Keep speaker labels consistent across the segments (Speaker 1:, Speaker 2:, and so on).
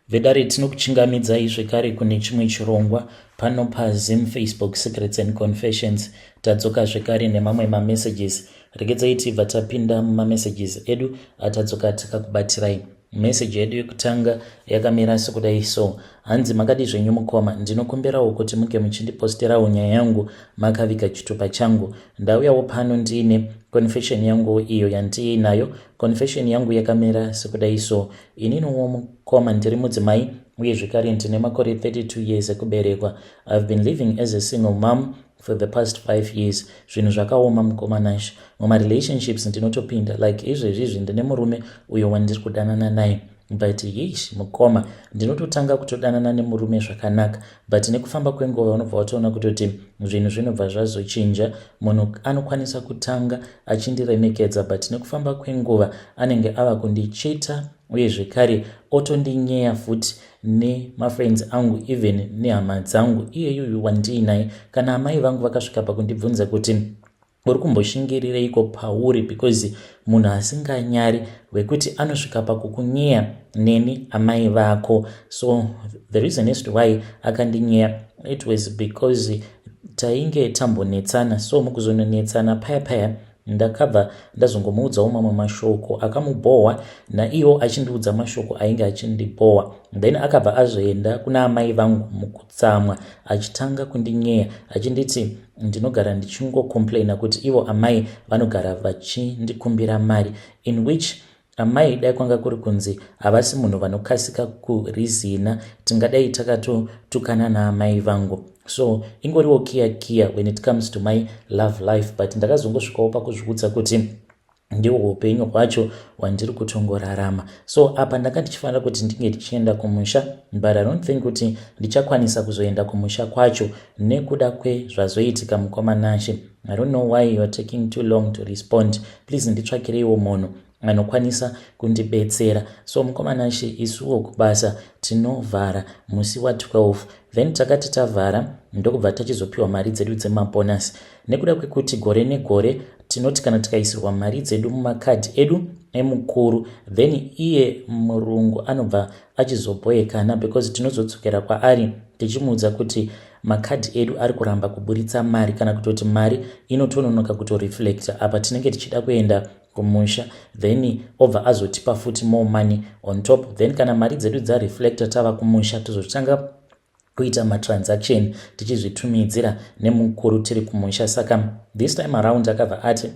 Speaker 1: Vedare tinokuchingamidzai zvekare kune chimwe chirongwa pano paZim Facebook Secrets and Confessions. Tadzoka zvekare nemamwe mamessages. Regedzai tibva tapinda mumamessages edu atadzoka takakubatirai. Message yedu yekutanga yakamira sekudai so: hanzi makadi zvenyu mukoma, ndinokumbirawo kuti muke muchindiposterawo nyaya yangu makaviga chitupa changu. Ndauyawo pano ndiine confession yangu iyo yandiinayo. Confession yangu yakamira sekudai so: ininiwo mukoma ndiri mudzimai uye zvekare ndine makore 32 years ekuberekwa. I've been living as a single mom for the past 5 years. Zvinhu zvakaoma mukoma nashe. Mumarelationships ndinotopinda like izvezvizvi ndine murume uyo wandiri kudanana naye, but yesh mukoma ndinototanga kutodanana nemurume zvakanaka, but nekufamba kwenguva unobva watoona kutoti zvinhu zvinobva zvazochinja. Munhu anokwanisa kutanga achindiremekedza, but nekufamba kwenguva anenge ava kundichita uye zvekare otondinyeya futi nemafriends angu even nehama dzangu iyeyuyu wandiinaye. Kana amai vangu vakasvika pakundibvunza kuti uri kumboshingirireiko pauri, because munhu asinganyari wekuti anosvika pakukunyeya neni amai vako. So the reason as to why akandinyeya, it was because tainge tambonetsana. So mukuzononetsana paya ndakabva ndazongomuudzawo mamwe mashoko akamubohwa, naiwo achindiudza mashoko ainge achindibohwa. Then akabva azoenda kuna amai vangu mukutsamwa achitanga kundinyeya achinditi ndinogara ndichingocomplaina kuti ivo amai vanogara vachindikumbira mari, in which amai dai kwanga kuri kunzi havasi munhu vanokasika kurizina, tingadai takatotukana naamai vangu. So ingoriwo kiya when it comes to my love life, but ndakazongosvikawo pakuzviudza kuti ndiwo upenyu hwacho hwandiri kutongorarama. So apa ndanga ndichifanira kuti ndinge ndichienda kumusha, but I don't think kuti ndichakwanisa kuzoenda kumusha kwacho nekuda kwezvazoitika mukoma nashe. I don't know why you are taking too long to respond. Please nditsvakireiwo munhu anokwanisa kundibetsera. So mukoma nashe isuwo kubasa tinovhara musi wa12, then takati tavhara ndokubva tachizopiwa mari dzedu dzemabonus. Nekuda kwekuti gore negore tinoti kana tikaisirwa mari dzedu mumakadhi edu emukuru, then iye murungu anobva achizoboekana because tinozodzokera kwaari tichimuudza kuti makadhi edu ari kuramba kuburitsa mari, kana kutoti mari inotononoka kutoreflecta apa tinenge tichida kuenda kumusha, then obva azotipa futi more money on top. Then kana mari dzedu dzareflecta tava kumusha tozotanga kuita matransaction tichizvitumidzira nemukuru tiri kumusha. Saka this time around akabva ati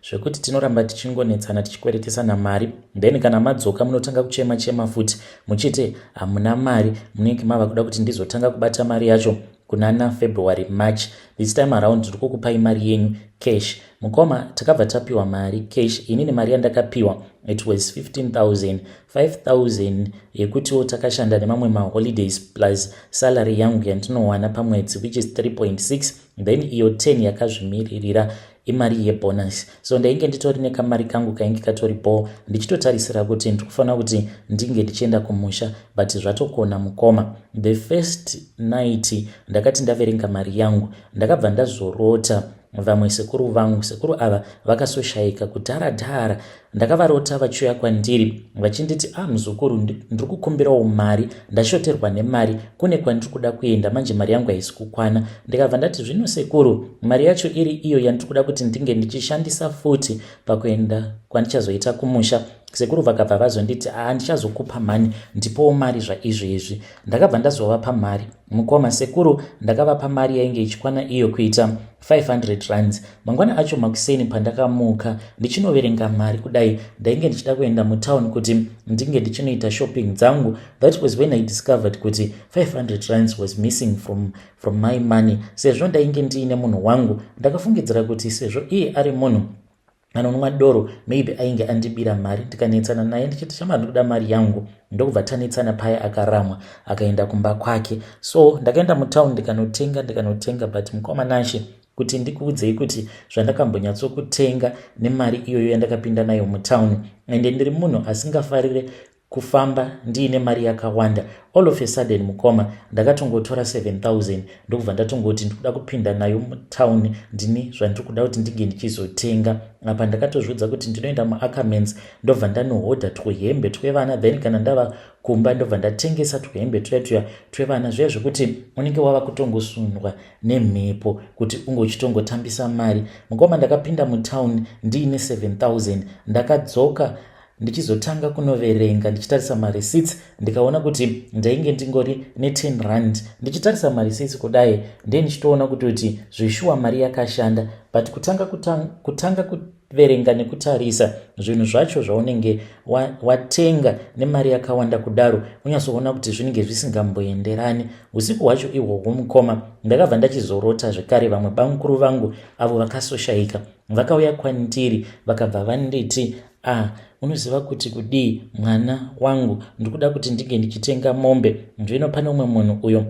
Speaker 1: zvekuti tinoramba tichingonetsana tichikweretesana mari, then kana madzoka munotanga kuchema futi muchiti hamuna mari, munenge mava kuda kuti ndizotanga kubata mari yacho kunana February March. This time around tiri kukupai mari yenyu cash. Mukoma takabva tapiwa mari cash. Inini mari yandakapiwa it was 15,000, 5,000 yekutiwo takashanda nemamwe maholidays plus salary yangu yandinowana pamwedzi which is 3.6, then iyo 10 yakazvimiririra imari yebonus. So ndainge nditori nekamari kangu kainge katoripo ndichitotarisira kuti ndikufanira kuti ndinge ndichienda kumusha, but zvatokona mukoma. The first night ndakati ndaverenga mari yangu ndakabva ndazorota vamwe sekuru vangu. Sekuru ava vakasoshaika kudharadhara. Ndakavarota vachiuya kwandiri vachinditi muzukuru ndiri kukumbirawo mari, ndashoterwa nemari, kune kwandiri kuda kuenda manje mari yangu haisi kukwana. Ndikabva ndati zvino sekuru, mari yacho iri iyo yandiri kuda kuti ndinge ndichishandisa futi pakuenda kwandichazoita kumusha. Sekuru vakabva vazonditi ndichazokupa mani, ndipowo mari zvaizvezvi. Ndakabva ndazovapa mari mukoma. Sekuru ndakavapa mari yainge ichikwana iyo kuita 500 rands. Mangwana acho makuseni pandakamuka ndichinoverenga mari kudai, ndainge ndichida kuenda mutown kuti ndinge ndichinoita shopping dzangu. That was when I discovered kuti 500 rands was missing from my money. Sezvo ndainge ndiine munhu wangu, ndakafungidzira kuti sezvo iye ari munhu anonwa doro maybe ainge andibira mari, ndikanetsana naye ndichiti shama ndikuda mari yangu, ndokubva tanetsana paya akaramwa akaenda kumba kwake. So ndakaenda mutown ndikanotenga, but mukoma nashe kuti ndikuudzei kuti zvandakambonyatsokutenga nemari iyoyo yandakapinda nayo mutown, ende ndiri munhu asingafarire kufamba ndiine mari yakawanda. All of a sudden mukoma ndakatongotora 7,000 ndokubva ndatongoti ndikuda kupinda nayo mutauni ndini zvandiri kuda kuti ndige ndichizotenga. Apa ndakatozvidza kuti ndinoenda muAckermans ndobva ndanohodha tuhembe twevana, then kana ndava kumba ndobva ndatengesa tuhembe tuya twevana, zviya zvekuti unenge wava kutongosundwa nemhepo kuti unge uchitongotambisa mari. Mukoma ndakapinda mutauni ndiine 7,000 ndakadzoka ndichizotanga kunoverenga ndichitarisa mareceipts ndikaona kuti ndainge ndingori ne10 rand. Ndichitarisa mareceipts kudai ndiye ndichitoona kuti zvishuwa mari yakashanda, but kutanga kuverenga nekutarisa zvinhu zvacho zvaunenge watenga nemari yakawanda kudaro unyazoona kuti zvinenge zvisingamboenderani. Usiku hwacho ihwohwo mukoma ndakabva ndachizorota zvekare. Vamwe bamukuru vangu avo vakasoshaika vakauya kwandiri vakabva vanditi, unoziva kuti kudii mwana wangu, ndikuda kuti ndige ndichitenga mombe. Zvino pane umwe munhu uyo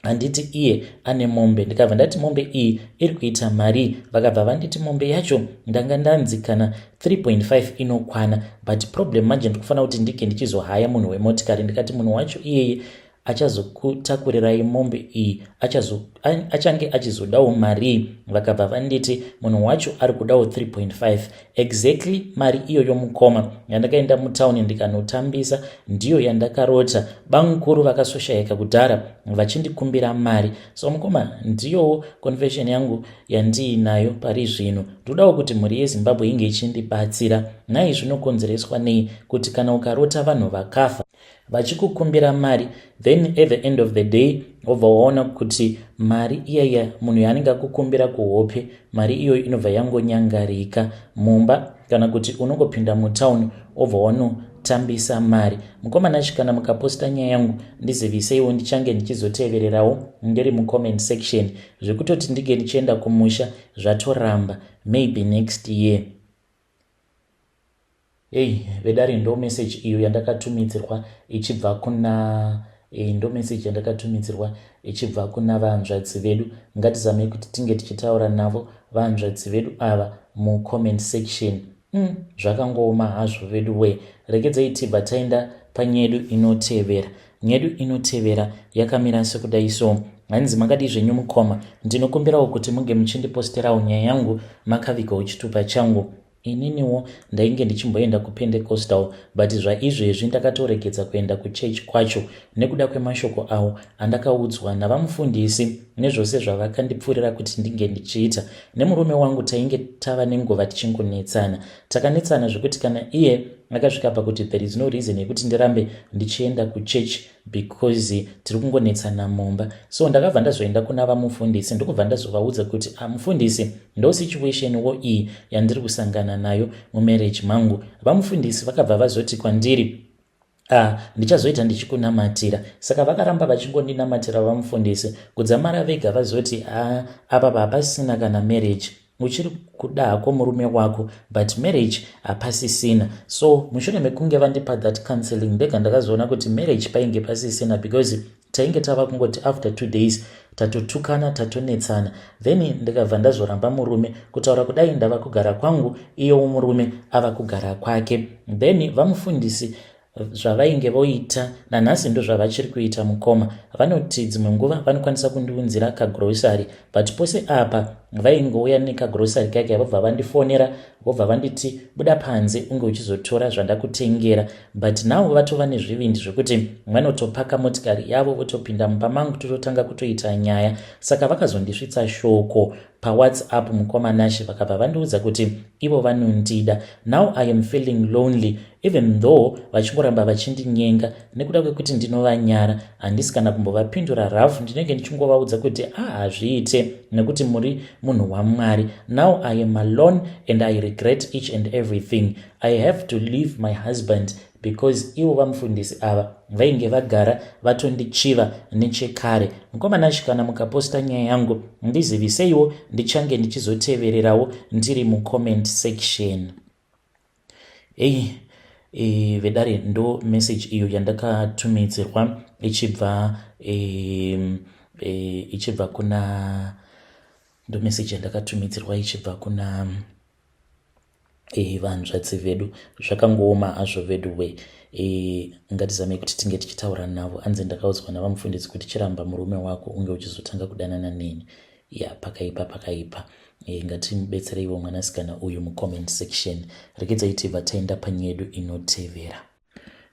Speaker 1: handiti iye ane mombe. Ndikabva ndati mombe iyi iri kuita mari. Vakabva vanditi mombe yacho ndanga ndanzi kana 3.5 inokwana, but problem manje ndikufanira kuti ndige ndichizohaya munhu wemotikari. Ndikati munhu wacho iyeye achazokutakurirai mombe iyi achange achizodawo mari. Vakabva vanditi munhu wacho ari kudawo 3.5 exactly mari iyoyo mukoma yandakaenda mutauni ndikanotambisa ndiyo yandakarota. Bamukuru vakasoshaika kudhara vachindikumbira mari. So mukoma ndiyowo confession yangu yandiinayo pari zvino. Ndodawo kuti mhuri yeZimbabwe inge ichindibatsira. Nhai zvinokonzereswa nei kuti kana ukarota vanhu vakafa vachikukumbira mari, then at the end of the day obva waona kuti mari iyaya munhu yaanenge akukumbira kuhope mari iyoyo inobva yangonyangarika mumba, kana kuti unongopinda mutauni obva wanotambisa mari. Mukomanachi kana mukaposta nyaya yangu ndiziviseiwo ndichange ndichizotevererawo ndiri mucomment section zvekutoti ndige ndichienda kumusha zvatoramba maybe next year. Vedare ndo message iyo yandakatumidzirwa ichibva kuna ichibva kuna vahanzvadzi vedu. Ngatizamei kuti tinge tichitaura navo vahanzvadzi vedu ava mucomment section. Zvakangooma hazvo vedu we. Regedzei tibva taenda panyedu inotevera. Nyedu inotevera yakamira sekudai so. Hanzi makadi zvenyu mukoma, ndinokumbirawo kuti munge muchindiposterawo nyaya yangu makavigawo chitupa changu. Ininiwo ndainge ndichimboenda kuPentecostal, but zvaizvezvi ndakatoregedza kuenda kuchechi kwacho nekuda kwemashoko awo andakaudzwa navamufundisi nezvose zvavakandipfurira kuti ndinge ndichiita. Nemurume wangu tainge tava nenguva tichingonetsana. Takanetsana zvekuti kana iye akasvika pakuti there is no reason yekuti ndirambe ndichienda kuchechi because tiri kungonetsana mumba. So ndakabva ndazoenda kuna vamufundisi ndokubva ndazovaudza kuti mufundisi ndo situation wo iyi yandiri kusangana nayo mumarriage mangu. Vamufundisi vakabva vazoti kwandiri ndichazoita ndichikunamatira. Saka vakaramba vachingondinamatira vamufundisi kudzamara vega vazoti apa hapasina kana marriage, uchiri kuda hako murume wako but marriage hapasisina. So mushure mekunge vandipa that counseling ndega ndakazoona kuti marriage painge pasisina because tainge tava kungoti after 2 days tatotukana tatonetsana. Then ndikabva ndazoramba murume kutaura kudai ndava kugara kwangu iyo murume ava kugara kwake. Then vamufundisi zvavainge voita nanhasi ndo zvavachiri kuita mukoma. Vanoti dzimwe nguva vanokwanisa kundiunzira kagrocery, but pose apa vaingouya nekagrocery kake vobva vandifonera vobva vanditi buda panze unge uchizotora zvandakutengera. But navo vatova nezvivindi zvokuti vanotopaka motikari yavo votopinda mumba mangu tototanga kutoita nyaya. Saka vakazondisvitsa shoko paWhatsApp mukomanashi vakabva vandiudza kuti ivo vanondida. Now I am feeling lonely even though vachingoramba vachindinyenga nekuda kwekuti ndinovanyara. Handisi kana kumbovapindura rafu, ndinenge ndichingovaudza kuti hazviite nekuti muri munhu waMwari. Now I am alone and I regret each and everything. I have to leave my husband because ivo vamufundisi ava vainge vagara vatondichiva nechekare. Mukomanashi kana mukaposta nyaya yangu ndiziviseiwo ndichange ndichizotevererawo ndiri mucomment section. Vedare ndo message iyo yandakatumidzirwa ichibva kuna ndo message yandakatumidzirwa ichibva kuna vanzvadzi vedu. Zvakangooma hazvo vedu we. ngatizame kuti tinge tichitaura navo. Anzi ndakaudzwa navamufundisi kuti chiramba murume wako unge uchizotanga kudanana neni. Pakaipa. Ngatimubetsereiwo mwanasikana uyu mucomment section. Regedzai tibva taenda panyedu inotevera.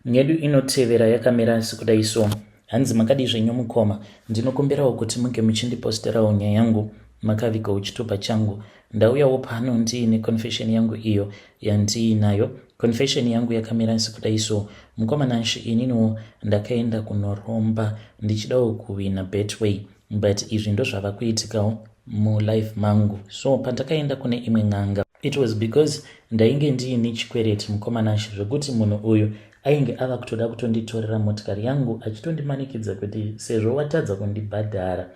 Speaker 1: Nyedu inotevera yakamira sekudai so. Hanzi makadi zvenyu mukoma, ndinokumbirawo kuti munge muchindiposterawo nyaya yangu makavikawo chitupa changu. Ndauyawo pano ndiine confession yangu iyo yandiinayo. Confession yangu yakamira sekudai so. Mukoma nashi ininiwo ndakaenda kunoromba ndichidawo kuwina Betway, but izvi ndo zvava kuitikawo mulife mangu. So pandakaenda kune imwe n'anga, it was because ndainge ndiine chikwereti mukoma nashi zvekuti munhu uyu ainge ava kutoda kutonditorera motikari yangu achitondimanikidza kuti sezvo watadza kundibhadhara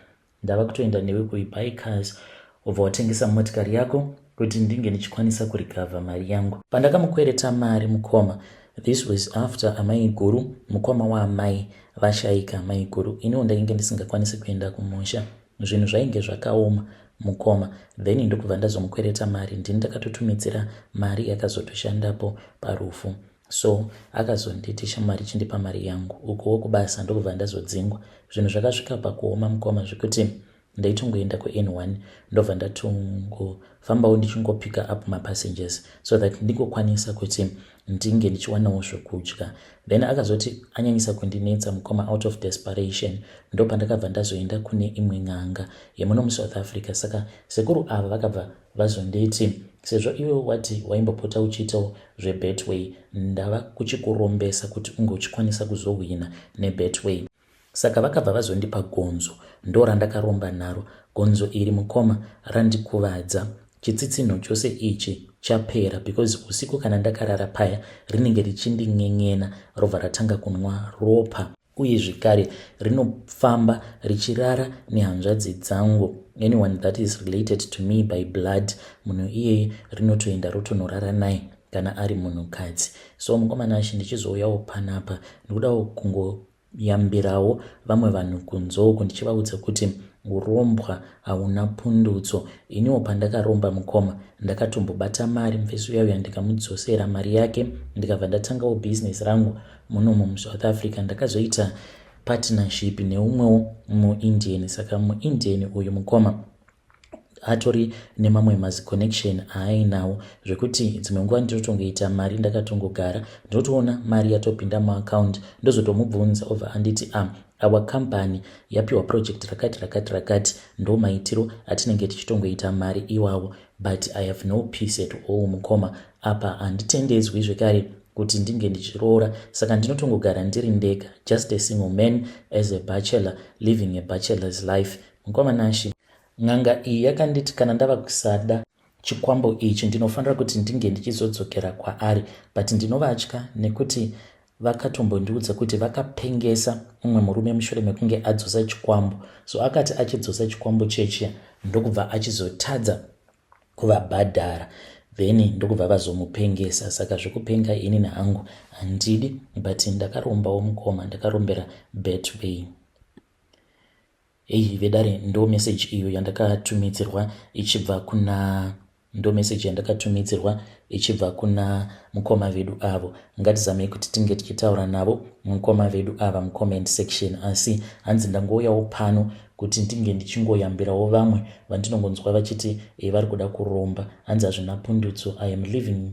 Speaker 1: ndava kutoenda newe kuibuy cars obva watengesa motikari yako kuti ndinge ndichikwanisa kurikavha mari yangu. Pandakamukwereta mari mukoma, this was after amai guru, mukoma waamai vashaika amai guru, iniwo ndainge ndisingakwanisi kuenda kumusha, zvinhu zvainge zvakaoma mukoma. Then ndokubva ndazomukwereta mari, ndini ndakatotumidzira mari yakazotoshandapo parufu. So akazonditi shamwari chindipa mari yangu, ukuwo kubasa ndokubva ndazodzingwa. Zvinhu zvakasvika pakuoma mukoma zvekuti ndaitongoenda kuN1 ndobva ndatongofambawo ndichingopika up mapassengers so that ndingokwanisa kuti ndinge ndichiwanawo zvokudya. Then akazoti anyanyisa kundinetsa mukoma, out of desperation ndopandakabva ndazoenda kune imwe n'anga yemuno muSouth Africa. Saka sekuru ava vakabva vazonditi, sezvo iwe wati waimbopota uchiitawo zveBetway, ndava kuchikurombesa kuti unge uchikwanisa kuzowina neBetway. Saka vakabva vazondipa gonzo, ndo randakaromba naro. Gonzo iri mukoma randikuvadza. Chitsitsinho chose ichi chapera because usiku kana ndakarara paya rinenge richindin'en'ena robva ratanga kunwa ropa, uye zvekare rinofamba richirara nehanzvadzi dzangu, anyone that is related to me by blood. Munhu iyeye rinotoenda rotonorara naye kana ari munhukadzi. So mukoma nashi ndichizouyawo panapa ndikudawo kungoyambirawo vamwe vanhu kunzoko ndichivaudza kuti urombwa hauna pundutso. Iniwo pandakaromba mukoma ndakatombobata mari mufeso yayo yandikamudzosera mari yake, ndikabva ndatangawo business rangu muno muSouth Africa. Ndakazoita partnership neumwewo muIndian. Saka muIndian uyu mukoma atori nemamwe maziconnection aainawo zvekuti dzimwe nguva ndinotongoita mari ndakatongogara ndinotoona mari yatopinda muaccount ndozotomubvunza obva anditi our company yapiwa project rakati ndo maitiro atinenge tichitongoita mari iwawo, but I have no peace at all mukoma. Apa handitendedzwi zvekare kuti ndinge ndichiroora, saka ndinotongogara ndiri ndega, just a single man as a bachelor living a bachelor's life. Mukoma nashi n'anga iyi yakanditi kana ndava kusada chikwambo ichi ndinofanira kuti ndinge ndichizodzokera kwaari, but ndinovatya nekuti vakatombondiudza kuti vakapengesa umwe murume mushure mekunge adzosa chikwambo. So akati achidzosa chikwambo chechiya ndokubva achizotadza kuvabhadhara, then ndokubva vazomupengesa. Saka zvekupenga ini nehangu handidi, but ndakarombawo mukoma, ndakarombera Betway. Vedare ndo message iyo yandakatumidzirwa ichibva kuna mukoma vedu avo. Ngatizamei kuti tinge tichitaura navo mukoma vedu ava mucomment section, asi hanzi ndangouyawo pano kuti ndinge ndichingoyambirawo vamwe vandinongonzwa vachiti vari kuda kuromba. Hanzi hazvina pundutso. I am living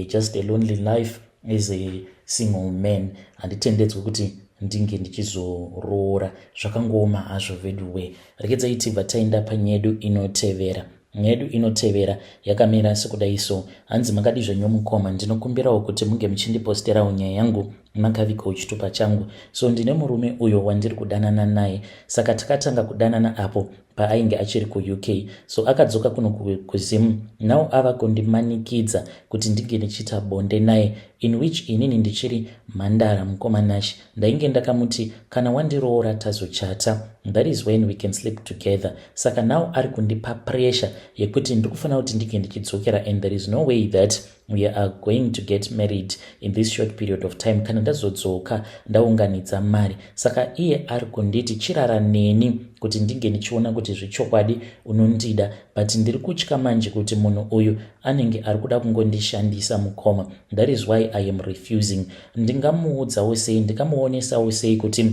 Speaker 1: just a lonely life as a single man. Handitendedzwi kuti ndinge ndichizoroora. Zvakangooma hazvo veduwe. Regedzai tibva taenda panyedu inotevera. Nyedu inotevera yakamira sekudai so. Hanzi makadi zvenyu mukoma, ndinokumbirawo kuti munge muchindiposterawo nyaya yangu makavikawo chitupa changu. So ndine murume uyo wandiri kudanana naye, saka takatanga kudanana apo paainge achiri kuUK. So akadzoka kuno kuZim, now ava kundimanikidza kuti ndinge ndichita bonde naye, in which inini ndichiri mhandara mukoma nashi. Ndainge ndakamuti kana wandiroora tazochata, that is when we can sleep together. Saka now ari kundipa pressure yekuti ndikufanira kuti ndinge ndichidzokera, and there is no way that we are going to get married in this short period of time. Kana ndazodzoka ndaunganidza mari. Saka iye ari kunditi chirara neni kuti ndinge nichiona kuti zvechokwadi unondida, but ndiri kutya manje kuti munhu uyu anenge ari kuda kungondishandisa mukoma. That is why I am refusing. Ndingamuudzawo sei, ndingamuonesawo sei kuti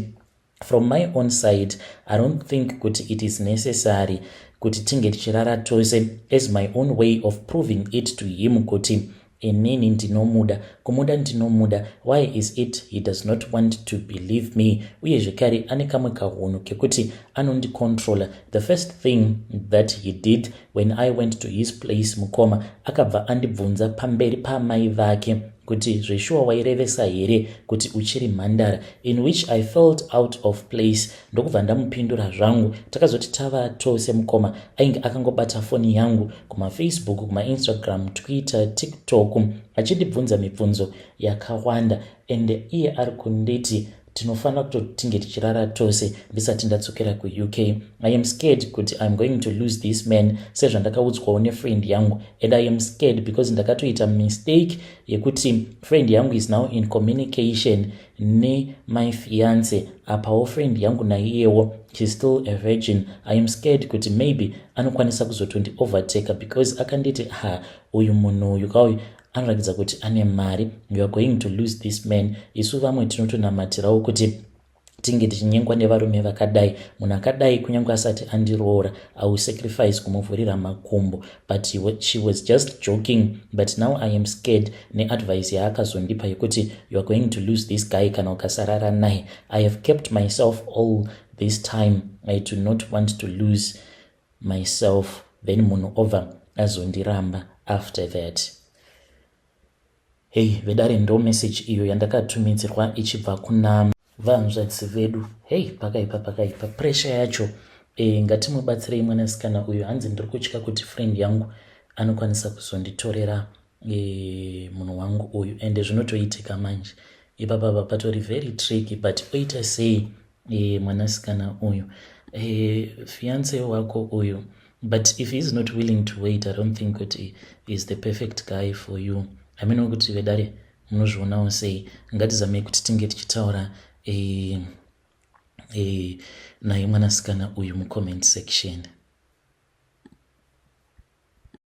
Speaker 1: from my own side I don't think kuti it is necessary kuti tinge tichirara tose, as my own way of proving it to him kuti inini ndinomuda. Kumuda ndinomuda. Why is it he does not want to believe me? Uye zvekare ane kamwe kahunu kekuti anondicontrola. The first thing that he did when I went to his place mukoma, akabva andibvunza pamberi pamai vake kuti zveshuwa wairevesa here kuti uchiri mhandara, in which I felt out of place. Ndokubva ndamupindura zvangu. Takazoti tava tose mukoma ainge akangobata foni yangu kumafacebook, kumainstagram, Twitter, TikTok achindibvunza mibvunzo yakawanda, and iye ari kunditi tinofanira kuti tinge tichirara tose ndisati ndadzokera kuUK. I am scared kuti I'm going to lose this man, sezvandakaudzwawo nefriend yangu, and I am scared because ndakatoita mistake yekuti friend yangu is now in communication my fiance. Apawo friend yangu naiyewo she's still a virgin. I am scared kuti maybe anokwanisa kuzotondi overtake because akanditi uyu munhu uyu kauyu anoratidza kuti ane mari, you are going to lose this man. Isu vamwe tinotonamatirawo kuti tinge tichinyengwa nevarume vakadai. Munhu akadai kunyange asati andiroora I will sacrifice kumuvhurira makumbo. But she was just joking, but now I am scared neadvice yaakazondipa yekuti you are going to lose this guy kana ukasarara naye. I have kept myself all this time. I do not want to lose myself, then munhu over azondiramba after that. Hey vedare, ndo message iyo yandakatumidzirwa ichibva kuna vanzvadzi vedu. Hey pakaipa pressure yacho. Ngatimubatsirei mwanasikana uyu. Hanzi ndiri kutya kuti friend yangu anokwanisa kuzonditorera munhu wangu uyu, ende zvinotoitika manje. Ipapa patori very tricky, but oita sei mwanasikana uyu fiance wako uyu, but if he is not willing to wait, I don't think that he is the perfect guy for you. I mean kuti vedare munozvionawo sei. Ngatizamei kuti tinge tichitaura naye mwanasikana uyu mucomment section.